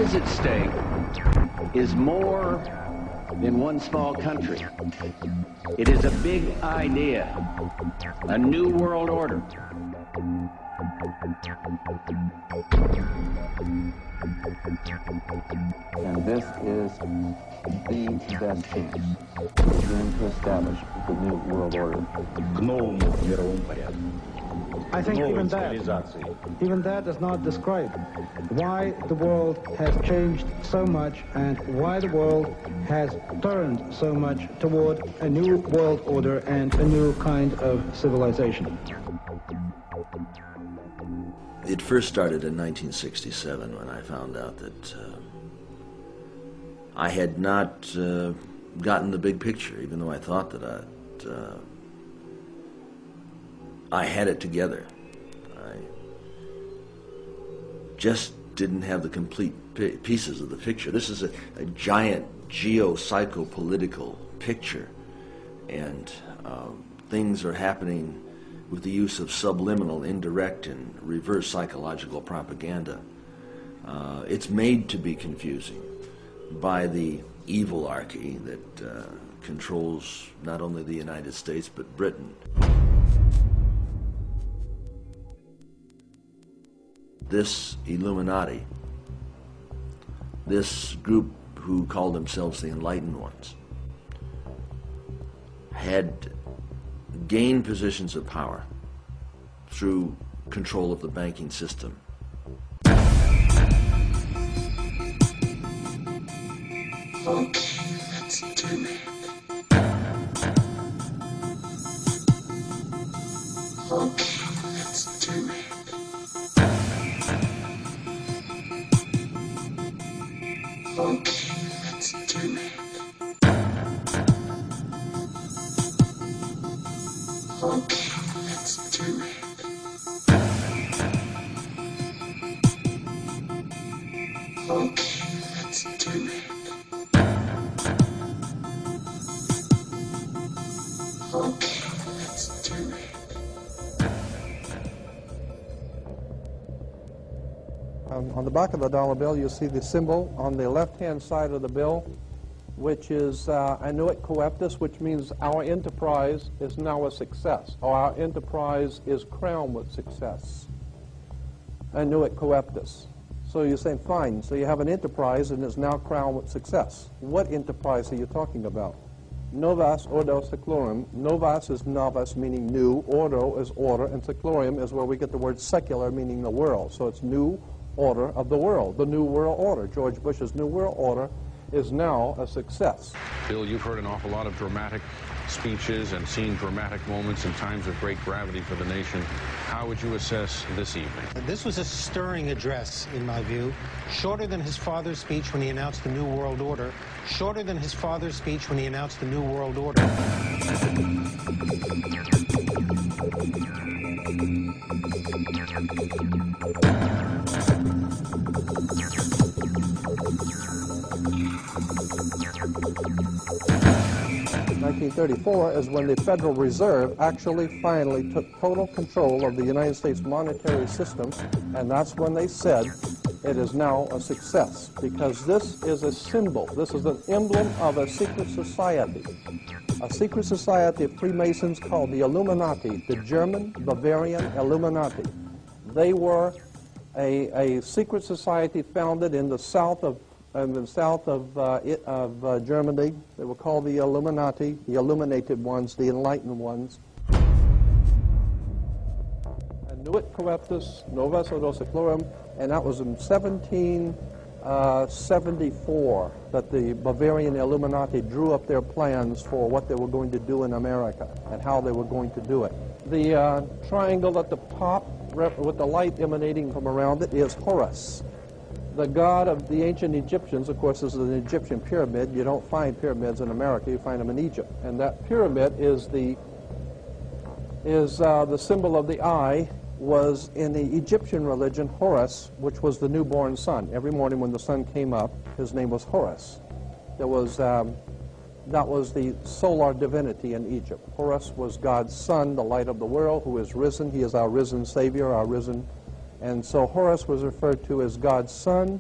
is at stake is more than one small country. It is a big idea, a new world order. And this is the best chance we're going to establish the new world order. К новому мировому порядку. I think even that does not describe why the world has changed so much and why the world has turned so much toward a new world order and a new kind of civilization. It first started in 1967 when I found out that I had not gotten the big picture, even though I thought that I had it together. I just didn't have the complete pieces of the picture. This is a giant geo-psycho-political picture, and things are happening with the use of subliminal, indirect, and reverse psychological propaganda. It's made to be confusing by the evilarchy that controls not only the United States but Britain. This Illuminati, this group who called themselves the Enlightened Ones, had gained positions of power through control of the banking system. Okay, let's do it. Okay, let's do it. Okay, let's do it. Okay, let's do it. Okay, let's do it. Okay, let's do it. On the back of the dollar bill, you'll see the symbol on the left-hand side of the bill, which is annuit coeptus, which means our enterprise is now a success, or our enterprise is crowned with success. Annuit coeptus. So you're saying, fine, so you have an enterprise and it's now crowned with success. What enterprise are you talking about? Novus ordo seclorum. Novus is novus, meaning new. Ordo is order, and seclorum is where we get the word secular, meaning the world. So it's new order of the world, the new world order. George Bush's new world order is now a success. Bill, you've heard an awful lot of dramatic speeches and seen dramatic moments in times of great gravity for the nation. How would you assess this evening? This was a stirring address, in my view, shorter than his father's speech when he announced the New World Order, shorter than his father's speech when he announced the New World Order. 1934 is when the Federal Reserve actually finally took total control of the United States monetary system, and that's when they said it is now a success, because this is a symbol, this is an emblem of a secret society of Freemasons called the Illuminati, the German Bavarian Illuminati. They were a secret society founded in the south of Germany. They were called the Illuminati, the illuminated ones, the enlightened ones. Annuit coeptus, novus ordo seclorum, and that was in 1774 that the Bavarian Illuminati drew up their plans for what they were going to do in America and how they were going to do it. The triangle at the top with the light emanating from around it is Horus, the god of the ancient Egyptians. Of course, this is an Egyptian pyramid. You don't find pyramids in America, you find them in Egypt. And that pyramid is the symbol of the eye, was in the Egyptian religion Horus, which was the newborn sun. Every morning when the sun came up, his name was Horus. That was the solar divinity in Egypt. Horus was God's son, the light of the world, who is risen. He is our risen Savior, our risen. And so Horus was referred to as God's son,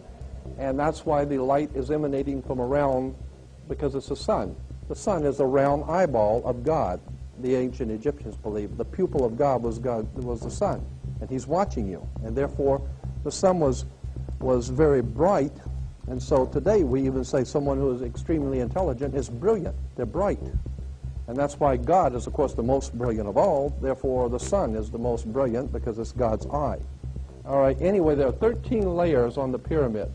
And that's why the light is emanating from around, because it's the sun. The sun is a round eyeball of God. The ancient Egyptians believed the pupil of God was the sun, and he's watching you. And therefore, the sun was very bright. And so today we even say someone who is extremely intelligent is brilliant. They're bright. And that's why God is, of course, the most brilliant of all. Therefore, the sun is the most brilliant because it's God's eye. All right, anyway, there are 13 layers on the pyramid.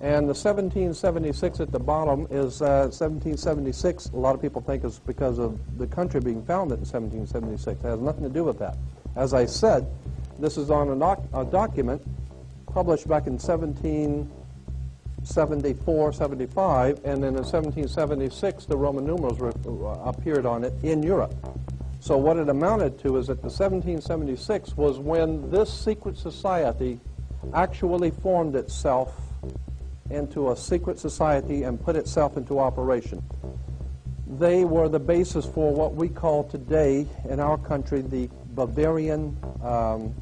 And the 1776 at the bottom is 1776. A lot of people think it's because of the country being founded in 1776. It has nothing to do with that. As I said, this is on a document published back in 1774, 75, and then in 1776 the Roman numerals appeared on it in Europe. So what it amounted to is that the 1776 was when this secret society actually formed itself into a secret society and put itself into operation. They were the basis for what we call today in our country the Bavarian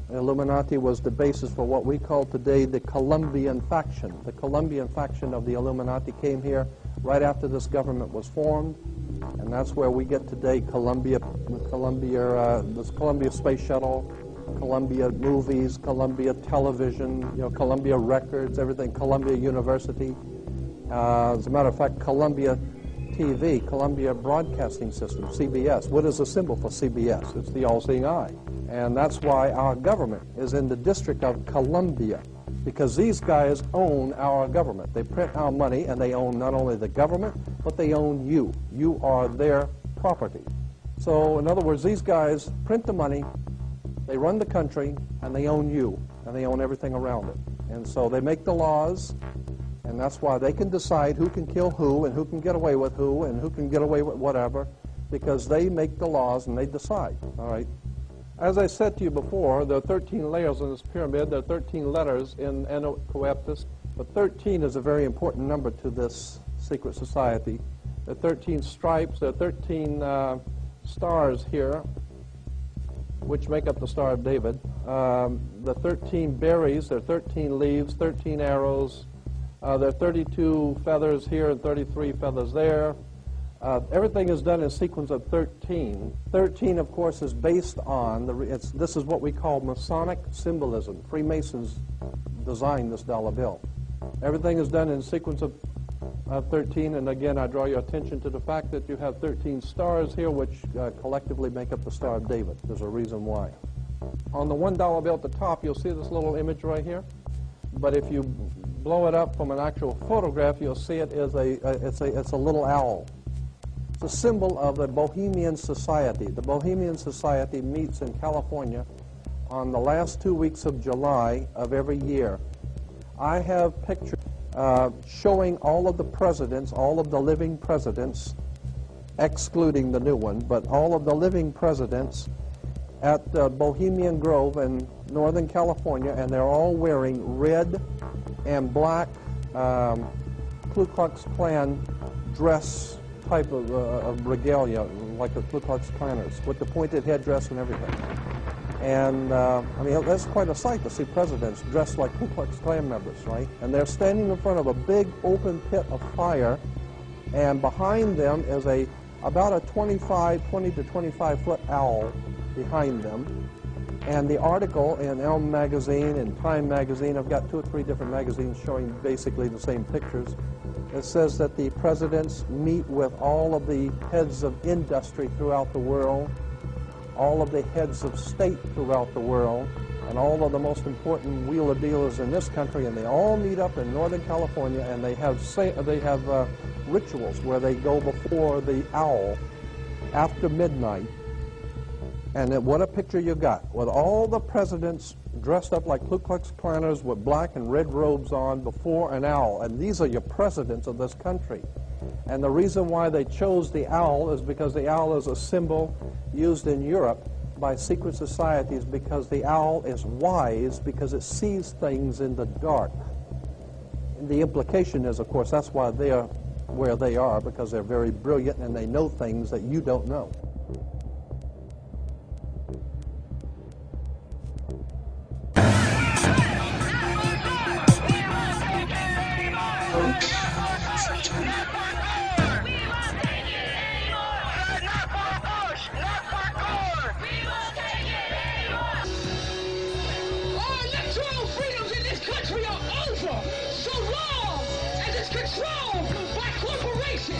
Illuminati was the basis for what we call today the Colombian faction. The Colombian faction of the Illuminati came here right after this government was formed, and that's where we get today Columbia Space Shuttle, Columbia Movies, Columbia Television, Columbia Records, everything, Columbia University. As a matter of fact, Columbia TV, Columbia Broadcasting System, CBS. What is the symbol for CBS? It's the all-seeing eye. And that's why our government is in the District of Columbia, because these guys own our government. They print our money, and they own not only the government, but they own you. You are their property. So, in other words, these guys print the money, they run the country, and they own you, and they own everything around it. And so they make the laws, and that's why they can decide who can kill who, and who can get away with who, and who can get away with whatever, because they make the laws and they decide, all right? As I said to you before, there are 13 layers in this pyramid. There are 13 letters in Coeptus, but 13 is a very important number to this secret society. There are 13 stripes, there are 13 stars here, which make up the Star of David. The 13 berries, there are 13 leaves, 13 arrows. There are 32 feathers here and 33 feathers there. Everything is done in a sequence of 13. 13, of course, is based on, this is what we call Masonic symbolism. Freemasons designed this dollar bill. Everything is done in a sequence of 13, and again, I draw your attention to the fact that you have 13 stars here, which collectively make up the Star of David. There's a reason why. On the $1 bill at the top, you'll see this little image right here. But if you blow it up from an actual photograph, you'll see it is it's a little owl. It's a symbol of the Bohemian Society. The Bohemian Society meets in California on the last 2 weeks of July of every year. I have pictures showing all of the presidents, all of the living presidents, excluding the new one, but all of the living presidents at Bohemian Grove in Northern California, and they're all wearing red and black Ku Klux Klan dress type of regalia, like the Ku Klux Klanners, with the pointed headdress and everything. And, I mean, that's quite a sight to see presidents dressed like Ku Klux Klan members, right? And they're standing in front of a big open pit of fire, and behind them is about a 20 to 25-foot owl behind them. And the article in Elm Magazine and Time Magazine, I've got 2 or 3 different magazines showing basically the same pictures. It says that the presidents meet with all of the heads of industry throughout the world, all of the heads of state throughout the world, and all of the most important wheeler dealers in this country, and they all meet up in Northern California, and they have rituals where they go before the owl after midnight. And what a picture you got, with all the presidents dressed up like Ku Klux Klanners with black and red robes on before an owl. And these are your presidents of this country. And the reason why they chose the owl is because the owl is a symbol used in Europe by secret societies, because the owl is wise, because it sees things in the dark. And the implication is, of course, that's why they are where they are, because they're very brilliant and they know things that you don't know. by corporations.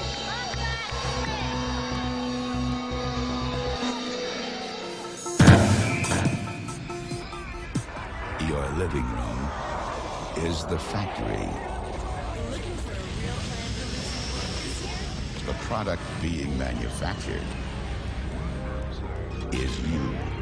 Your living room is the factory. The product being manufactured is you.